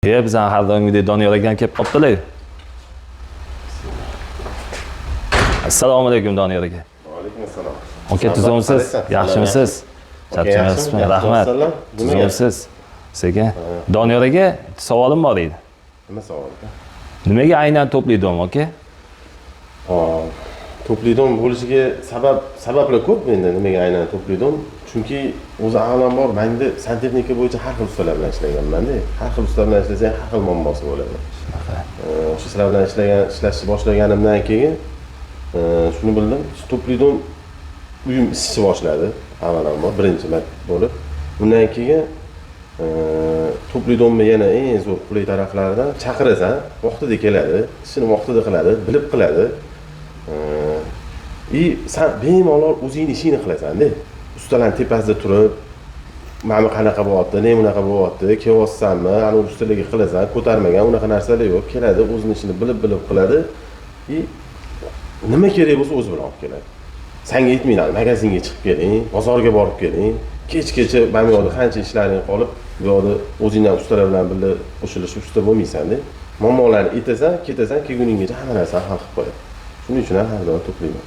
Bizani har doimgidek Doniyor akam kelib qopdilar. Assalomu alaykum Doniyor aka. Va alaykum assalom. Aka tuzumsiz? Yaxshimisiz? Charchamayapsizmi? Rahmat. Tuzumsiz. Sekin. Doniyor aka, savolim bor edi. Nima savol? Nimaga aynan to'pli dom aka? To'pli dom bo'lishiga sabablar ko'p endi nimaga aynan to'pli dom? Chunki o'zi avvalambor menda santexnika bo'yicha har xil ustalar bilan ishlaganman-da. Har xil ustalar bilan ishlasang har xil muammosi bo'ladi. O'sha sizlar bilan ishlashni boshlaganimdan keyin shuni bildim. To'pli dom uyim isishni boshladi avvalambor birinchi marta bo'lib. Undan keyin to'pli domni yana eng zo'r qulay taraflaridan chaqirasan, vaqtida keladi, ishini vaqtida qiladi, bilib qiladi. Sen bemalol o'zing ishingni qilasan-da. Ustalarning tepasida turib, mana qanaqa bo'lyapti, ne bunaqa bo'lyapti, kelyapsanmi, ana ustalarga qilasan, ko'tarmagan unaqa narsalar yo'q. Keladi, o'zining ishini bilib qiladi. Nima kerak bo'lsa o'zi bilan olib keladi. Senga aytmayman, magazinga chiqib keling, bozorga borib keling. Kech-kecha mana bu yerda qancha ishlaring qolib, bu yerda o'zingdan ustalar bilan birga qo'shilishib usta bo'lmaysan-da. Muammolarni aytasan, ketasan, kelguninggacha hamma narsani hal qilib qo'yadi. Shuning uchun ham har doim to'playman.